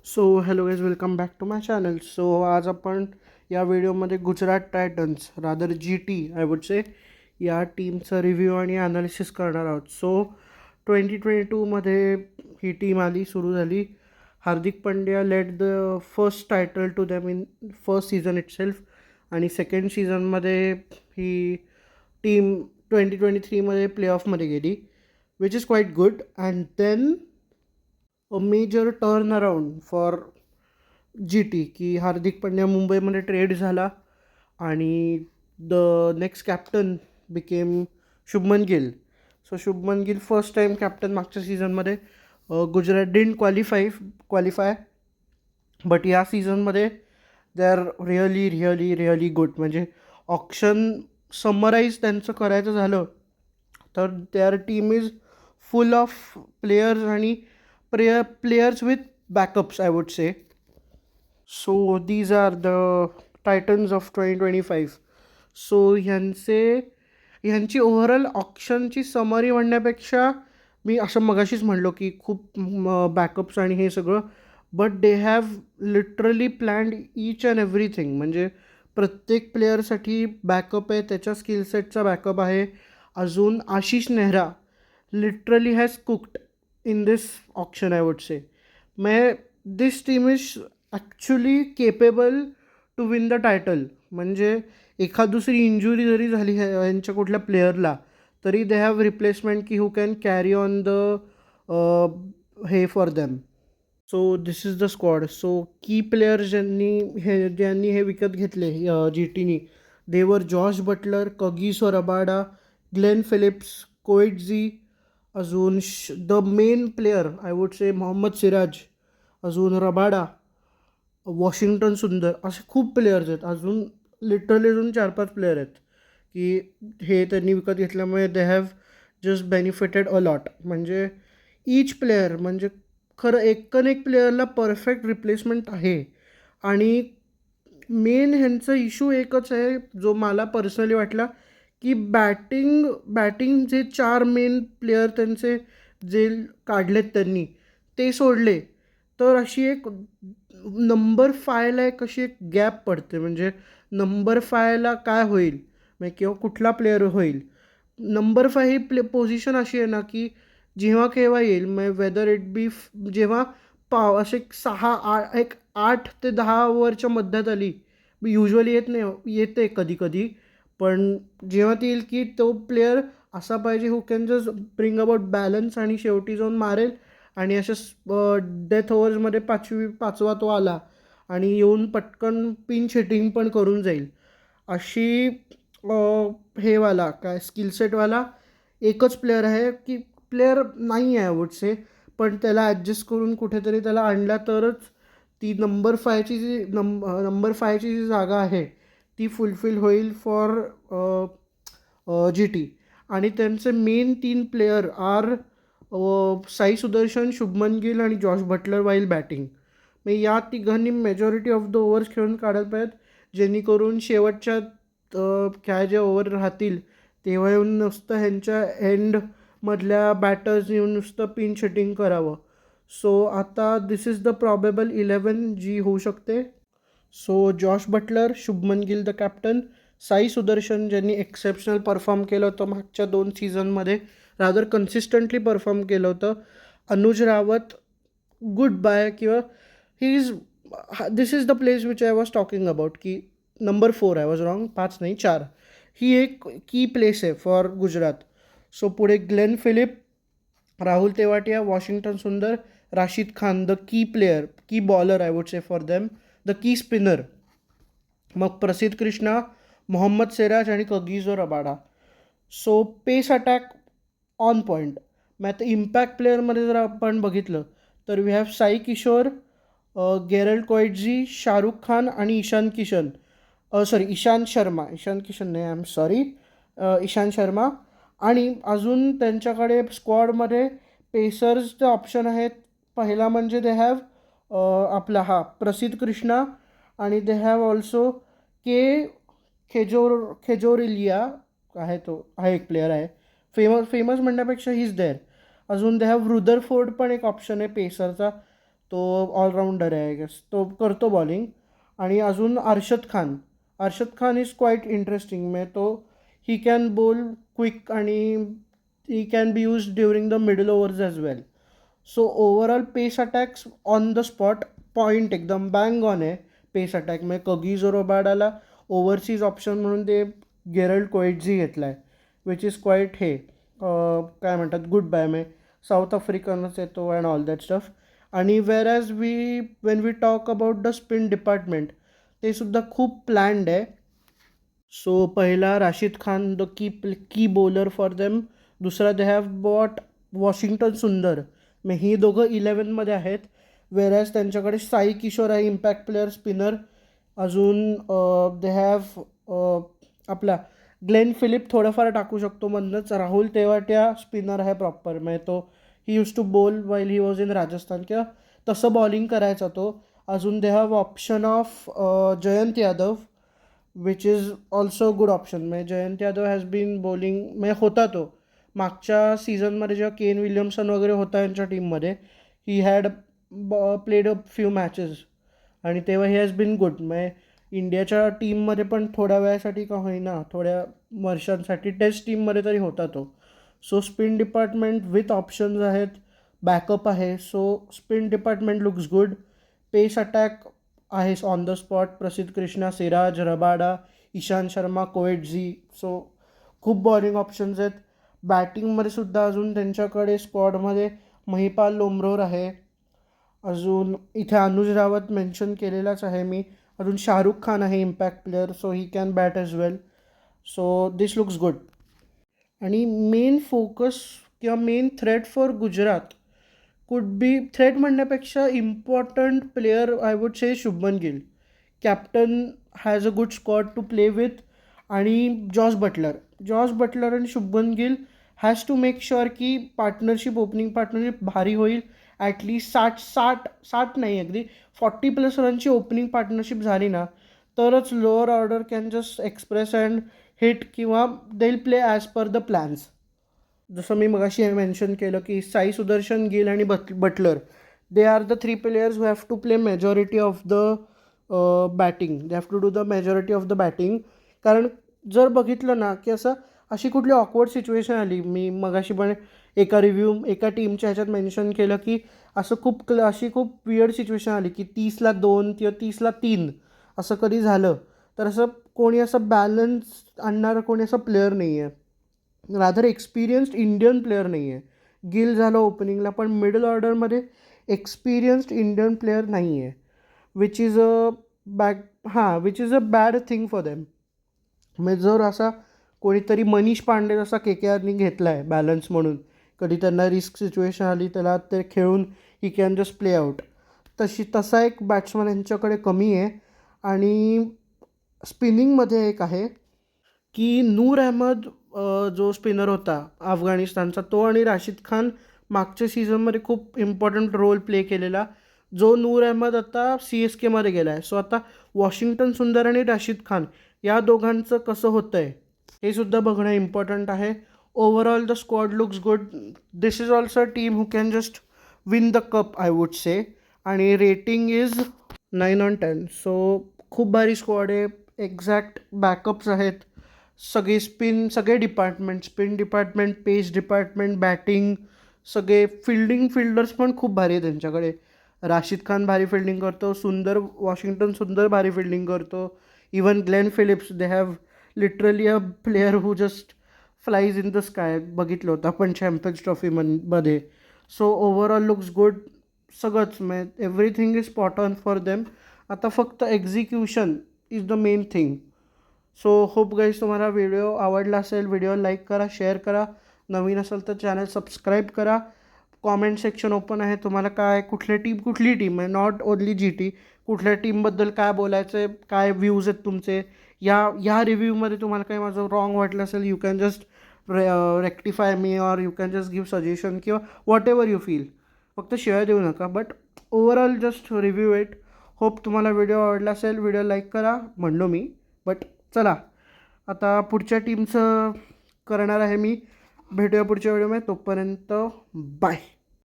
So hello guys, welcome back to my channel. So आज आपण या व्हिडिओमध्ये Gujarat Titans rather GT I would say या टीमचा रिव्ह्यू आणि ॲनालिसिस करणार आहोत. सो 2022मध्ये ही टीम सुरू झाली. Hardik Pandya led the first title to them in first season itself, आणि सेकंड सीझनमध्ये ही टीम 2023मध्ये प्लेऑफमध्ये गेली, which is quite good. And then a major turn around for GT की हार्दिक पंड्या मुंबईमध्ये ट्रेड झाला आणि the next captain became Shubman Gill. So Shubman Gill first time captain मागच्या सीझनमध्ये. गुजरात डिंट क्वालिफाय बट या सीझनमध्ये दे आर रिअली गुड. म्हणजे ऑप्शन समराईज त्यांचं करायचं झालं तर their team is full of players आणि players with backups I would say. So these are the Titans of 2025. So ह्यांची ओव्हरऑल ऑप्शनची समरी म्हणण्यापेक्षा मी असं मगाशीच म्हणलो की खूप बॅकअप्स आणि हे सगळं, but they have literally planned each and everything. म्हणजे प्रत्येक प्लेअरसाठी बॅकअप आहे, त्याच्या स्किलसेटचा बॅकअप आहे. अजून Ashish Nehra literally has cooked in this auction I would say. This team is actually capable to win the title. म्हणजे एखाद दुसरी इंजुरी जरी झाली यांच्या कुठल्या प्लेअरला तरी दे हॅव रिप्लेसमेंट की who can carry on the हे for them. So this is the squad. So key players ज्यांनी हे विकत घेतले GTनी, they were Jos Buttler, Kagiso Rabada, Glenn Phillips, Coetzee, अजून the main player I would say Mohammed Siraj, अजून Rabada, Washington सुंदर, असे खूप प्लेयर्स आहेत. अजून लिटरली अजून 4-5 प्लेयर आहेत की हे त्यांनी विकत घेतल्यामुळे they have just benefited a lot. म्हणजे ईच प्लेयर म्हणजे खरं एक प्लेयरला परफेक्ट रिप्लेसमेंट आहे. आणि मेन ह्यांचा इश्यू एकच आहे जो मला पर्सनली वाटला की बॅटिंग जे 4 मेन प्लेयर त्यांचे जे काढलेत त्यांनी ते सोडले तर अशी एक नंबर 5ला एक अशी एक गॅप पडते. म्हणजे नंबर 5ला काय होईल म्हणजे किंवा कुठला प्लेअर होईल. नंबर 5 ही पोझिशन अशी आहे ना की जेव्हा केव्हा येईल, मग वेदर इट बी जेव्हा असे 8 ते 10 ओव्हरच्या मध्यात आली, युजली येते कधी कधी, पण जेव्हा ती येईल की तो प्लेअर असा पाहिजे who can just bring about balance आणि शेवटी जाऊन मारेल. आणि अशा डेथ ओव्हर्समध्ये 5वा तो आला आणि येऊन पटकन पिंच हिटिंग पण करून जाईल. अशी हेवाला काय स्किलसेटवाला एकच प्लेअर आहे की प्लेअर नाही आहे आय वुड से, पण त्याला ॲडजस्ट करून कुठेतरी त्याला आणला तरच ती नंबर 5ची जी जागा आहे ती फुलफिल होईल फॉर GT. आणि त्यांचे main 3 player are Sai Sudharsan, Shubman Gill आणि जॉश बटलर वाईल बॅटिंग. मग या तिघांनी मेजॉरिटी ऑफ द ओव्हर्स खेळून काढायला पाहिजेत, जेणेकरून शेवटच्या काय जे ओव्हर राहतील तेव्हा येऊन नुसतं ह्यांच्या एंडमधल्या बॅटर्स येऊन नुसतं पिंच हिटिंग करावं. सो आता दिस इज द प्रॉबेबल 11 जी होऊ शकते. So Jos Buttler, Shubman Gill the captain, Sai Sudharsan ज्यांनी एक्सेप्शनल परफॉर्म केलं होतं मागच्या 2 सीझनमध्ये, रादर कन्सिस्टंटली परफॉर्म केलं होतं. अनुज रावत गुड बाय किंवा he is this is the place which I was talking about की नंबर 4 आय वॉज रॉंग, 5 नाही 4, ही एक की प्लेस आहे फॉर गुजरात. सो पुढे Glenn Phillip, Rahul Tewatia, Washington Sundar, Rashid Khan the key player, key bowler I would say for them, the key spinner. मग प्रसिद्ध कृष्णा, मोहम्मद सिराज आणि Kagiso Rabada. So pace attack on point. मग आता impact प्लेअरमध्ये जर आपण बघितलं तर we have Sai Kishore, Gerald Coetzee, Shahrukh Khan आणि ईशांत शर्मा. ईशांत किशन नाही, I am sorry, Ishant Sharma. आणि अजून त्यांच्याकडे स्क्वॉडमध्ये पेसर्सचे ऑप्शन आहेत. पहिला म्हणजे दे हॅव आपला प्रसिद्ध कृष्णा, आणि दे हॅव ऑल्सो के खेजोरिलिया आहे, तो हा एक प्लेअर आहे. फेमस म्हणण्यापेक्षा ही इज देअर. अजून दे हॅव रुदरफोर्ड पण एक ऑप्शन आहे पेसरचा. तो ऑलराऊंडर आहे आय गेस, तो करतो बॉलिंग. आणि अजून Arshad Khan is quite interesting. म्हणजे तो ही कॅन बोल क्विक आणि he can be use during the middle overs as well. So overall pace attacks on the spot, point एकदम बँग ऑन आहे पेस अटॅक. म्हणजे कगिसो रबाडाला overseas option म्हणून ते Gerald कोएट्झी घेतला आहे, विच इज क्वाईट काय म्हणतात गुड बाय. म्हणजे साऊथ आफ्रिकनच येतो अँड ऑल दॅट स्टफ. आणि whereas when we talk about the spin department, ते सुद्धा खूप प्लॅन्ड आहे. सो पहिला Rashid Khan the key bowler for them. दुसरा दे हॅव बॉट वॉशिंग्टन सुंदर. मग ही दोघं 11मध्ये आहेत. वेरॅज त्यांच्याकडे साई किशोर आहे इम्पॅक्ट प्लेअर स्पिनर. अजून दे हॅव आपला ग्लेन फिलिप थोडंफार टाकू शकतो मधनंच. राहुल तेवाटिया स्पिनर आहे प्रॉपर. म्हणजे तो he used to bowl while he was in Rajasthan, किंवा तसं बॉलिंग करायचा तो. अजून they have option of Jayant Yadav which is also good option. म्हणजे Jayant Yadav has been bowling, म्हणजे होता तो मागच्या सीझनमध्ये जेव्हा केन विल्यमसन वगैरे होता यांच्या टीममध्ये, he had played a few matches आणि तेव्हा ही हॅज बीन गुड. म्हणजे इंडियाच्या टीममध्ये पण थोड्या वेळासाठी का होईना, थोड्या वर्षांसाठी टेस्ट टीममध्ये तरी होता तो. So spin department with options आहेत, बॅकअप आहे. So spin department looks good. Pace attack आहे on the spot, Prasidh Krishna, Siraj, Rabada, Ishant Sharma, Coetzee. So खूप बॉलिंग ऑप्शन्स आहेत. बॅटिंगमध्ये सुद्धा अजून त्यांच्याकडे स्क्वॉडमध्ये महिपाल लोमरोर आहे. अजून इथे अनुज रावत मेन्शन केलेलाच आहे मी. अजून शाहरुख खान आहे impact player, so he can bat as well. So this looks good. आणि मेन फोकस किंवा main threat for Gujarat could be, threat म्हणण्यापेक्षा important player I would say Shubman Gill. Captain has a good squad to play with. आणि Jos Buttler आणि Shubman Gill has to make sure की partnership, opening partnership भारी होईल. At least 60 नाही, अगदी 40+ रनची opening partnership झाली ना, तरच lower order can just express and hit, किंवा they will play as per the plans. जसं मी मगाशी मेन्शन केलं की साई सुदर्शन, गिल आणि Buttler, they are the 3 players who have to play majority of the batting. They have to do the majority of the batting. कारण जर बघितलं ना की अशी कुठली ऑकवर्ड सिच्युएशन आली, मी मगाशी पण एका टीमच्या ह्याच्यात मेन्शन केलं की अशी खूप वियर्ड सिच्युएशन आली की 30ला 2 किंवा 30ला 3 असं कधी झालं, तर कोणी बॅलन्स आणणारं कोणी प्लेअर नाही आहे. रादर एक्सपिरियन्स्ड इंडियन प्लेअर नाही आहे. गिल झालं ओपनिंगला, पण मिडल ऑर्डरमध्ये एक्सपिरियन्स्ड इंडियन प्लेअर नाही आहे, which is a bad thing for them. म्हणजे जर कोणीतरी मनीष पांडे जसा KKRनी घेतला आहे बॅलन्स म्हणून, कधी त्यांना रिस्क सिच्युएशन आली त्याला ते खेळून he can just play out, तसा एक बॅट्समन यांच्याकडे कमी आहे. आणि स्पिनिंगमध्ये एक आहे की नूर अहमद जो स्पिनर होता अफगाणिस्तानचा, तो आणि राशिद खान मागच्या सीझनमध्ये खूप इम्पॉर्टंट रोल प्ले केलेला, जो नूर अहमद आता CSKमध्ये गेला आहे. सो आता वॉशिंग्टन सुंदर आणि राशिद खान या दोघांचं कसं होतं आहे हे सुद्धा बघणं इम्पॉर्टंट आहे. Overall the squad looks good. This is also a team who can just win the cup I would से. आणि रेटिंग इज 9/10. सो खूप भारी स्क्वॉड आहे. एक्झॅक्ट बॅकअप्स आहेत. सगळे डिपार्टमेंट, स्पिन डिपार्टमेंट, पेस डिपार्टमेंट, बॅटिंग, सगळे फिल्डर्स पण खूप भारी आहे त्यांच्याकडे. राशिद खान भारी फिल्डिंग करतो, वॉशिंग्टन सुंदर भारी फिल्डिंग करतो. Even Glenn Phillips, they have literally a player who just flies in the sky. बघितलं होतं आपण चॅम्पियन्स ट्रॉफीमध्ये. So overall looks good. सगळंच म्हणजे everything is spot on for them. आता फक्त execution is the main thing. So hope guys तुम्हाला video आवडला असेल. व्हिडिओ लाईक करा, शेअर करा. नवीन असेल तर चॅनल सबस्क्राईब करा. कॉमेंट सेक्शन ओपन आहे. तुम्हाला कुठली टीम आहे, नॉट ओनली GT, कुठल्या टीमबद्दल काय बोलायचं आहे, काय व्ह्यूज आहेत तुमचे, या रिव्ह्यूमध्ये तुम्हाला काही माझं रॉंग वाटलं असेल, you can just rectify me, or you can just give suggestion, किंवा वॉट एव्हर यू फील. फक्त शिवाय देऊ नका, but overall just review it. Hope तुम्हाला व्हिडिओ आवडला असेल. व्हिडिओ लाईक करा म्हणलो मी, बट चला आता पुढच्या टीमचं करणार आहे मी. भेटूया पुढच्या व्हिडिओमध्ये. तोपर्यंत बाय.